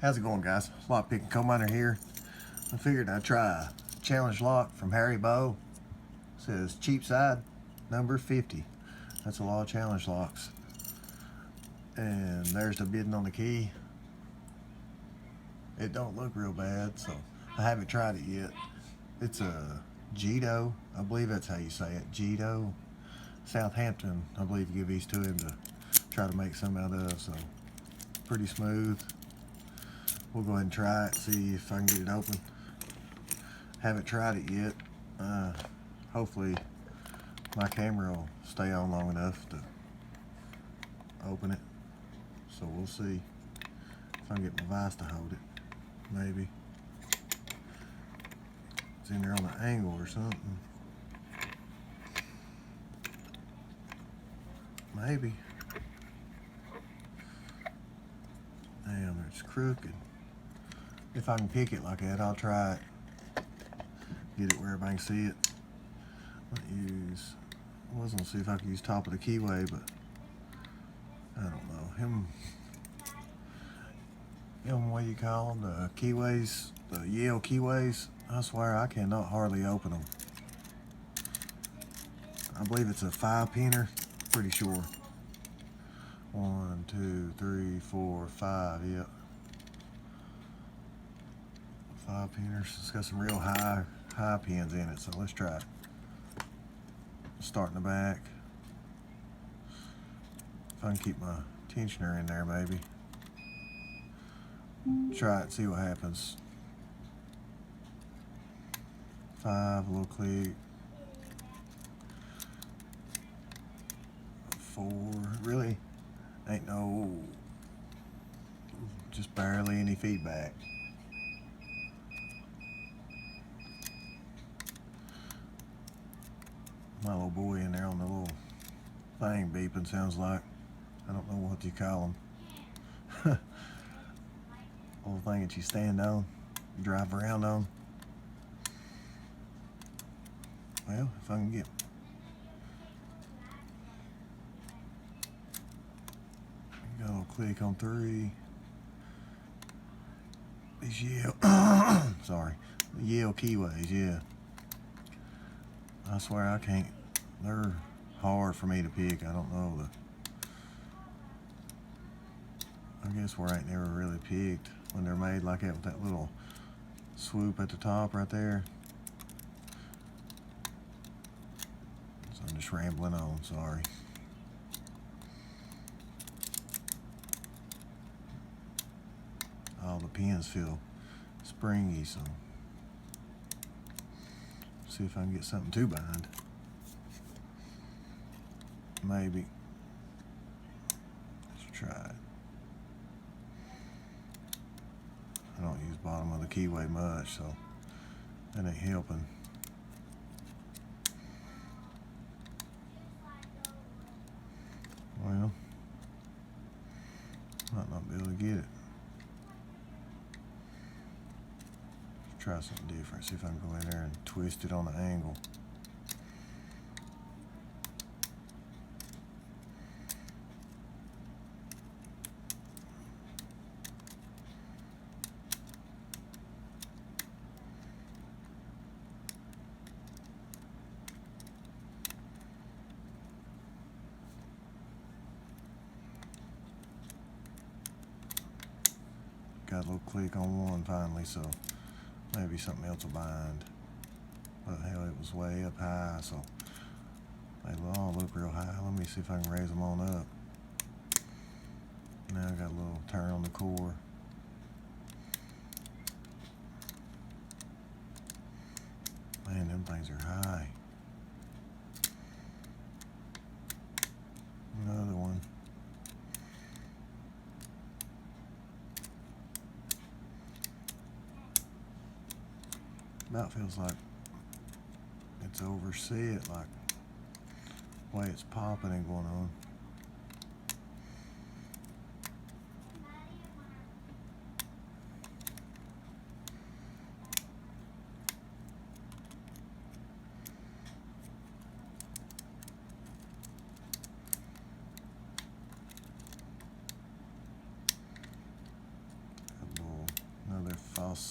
How's it going, guys? Lock Picking Coal Miner here. I figured I'd try a challenge lock from Harry Bow. It says Cheapside, number 50. That's a lot of challenge locks. And there's the bidding on the key. It don't look real bad, so I haven't tried it yet. It's a Jedo, I believe that's how you say it, Jedo. Southampton, I believe you give these to him to try to make some out of, so pretty smooth. We'll go ahead and try it, see if I can get it open. Haven't tried it yet. Hopefully my camera will stay on long enough to open it. So we'll see if I can get my vise to hold it. Maybe. It's in there on the angle or something. Maybe. Damn, it's crooked. If I can pick it like that, I'll try it. Get it where everybody can see it. I was gonna see if I could use top of the keyway, but I don't know. What you call them, the keyways, the Yale keyways. I swear I cannot hardly open them. I believe it's a 5-pinner, pretty sure. 1, 2, 3, 4, 5, yep. 5 pinners. It's got some real high pins in it, so let's try it. Start in the back. If I can keep my tensioner in there, maybe. Try it, see what happens. 5, a little click. 4, really ain't no, just barely any feedback. My little boy in there on the little thing beeping, sounds like. I don't know what you call them. Little thing that you stand on, you drive around on. Well, if I can get got a little click on 3. These Yale, sorry, the Yale keyways, yeah. I swear I can't, they're hard for me to pick. I don't know, I guess where I ain't never really picked when they're made like that with that little swoop at the top right there. So I'm just rambling on, sorry. All the pins feel springy, so see if I can get something to bind. Maybe. Let's try it. I don't use bottom of the keyway much, so that ain't helping. Well, might not be able to get it. Try something different, see if I can go in there and twist it on the angle. Got a little click on one finally, so maybe something else will bind. But hell, it was way up high, so they all look real high. Let me see if I can raise them on up. Now I got a little turn on the core. Man, them things are high. Another one. About feels like it's overset, like the way it's popping and going on.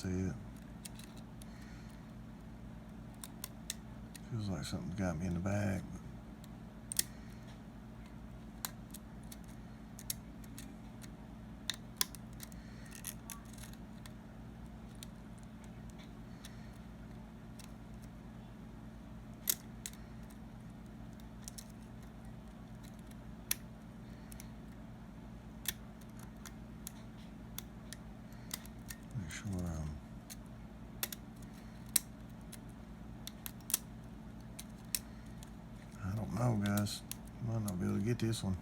see it. Feels like something got me in the back. Make sure I don't know, guys. Might not be able to get this one.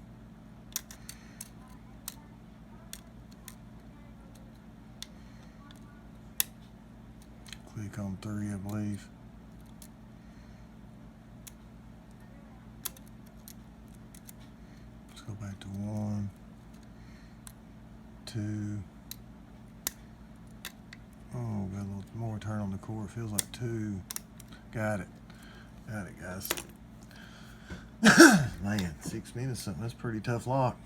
Click on 3, I believe. Let's go back to 1, 2. Oh, got a little more turn on the cord. Feels like 2. Got it. Got it, guys. Man, 6 minutes something. That's a pretty tough lock.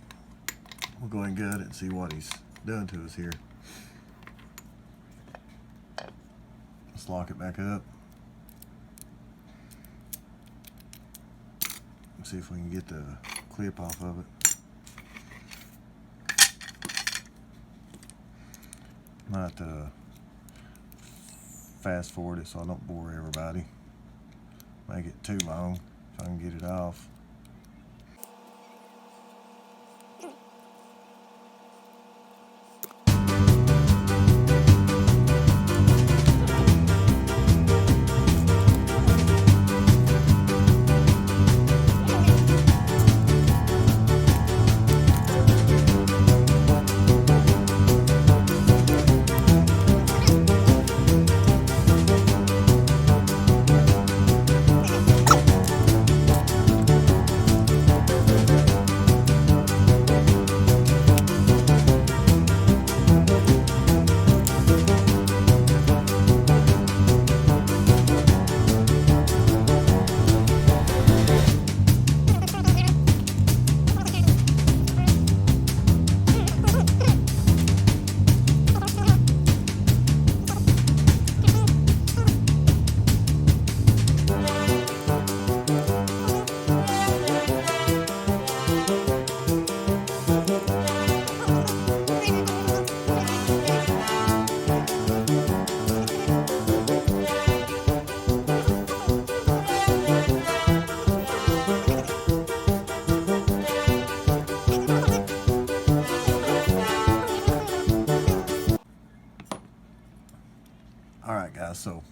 We'll go ahead and gut it and see what he's done to us here. Let's lock it back up. Let's see if we can get the clip off of it. Might fast forward it so I don't bore everybody. Make it too long if I can get it off. Alright guys, so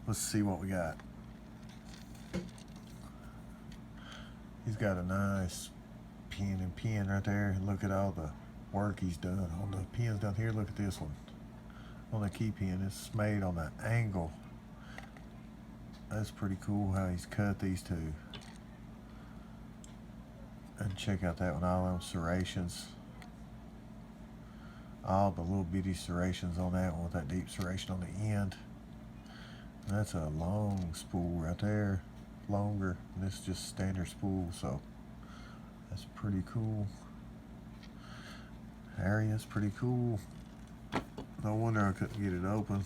let's see what we got. He's got a nice pin and pin right there. Look at all the work he's done on the pins down here. Look at this one on the key pin. It's made on an angle. That's pretty cool how he's cut these two. And check out that one, all those serrations. All the little bitty serrations on that one with that deep serration on the end. That's a long spool right there, longer. And this is just standard spool, so that's pretty cool. Area's pretty cool. No wonder I couldn't get it open.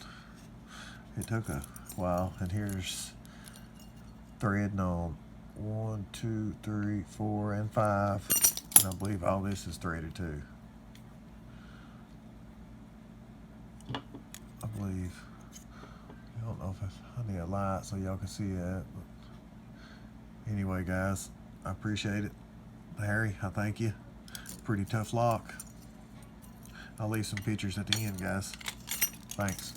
It took a while. And here's threading on 1, 2, 3, 4, and 5. And I believe all this is threaded too. I believe. I don't know if I need a light so y'all can see that. But anyway, guys, I appreciate it. Harry, I thank you. Pretty tough lock. I'll leave some pictures at the end, guys. Thanks.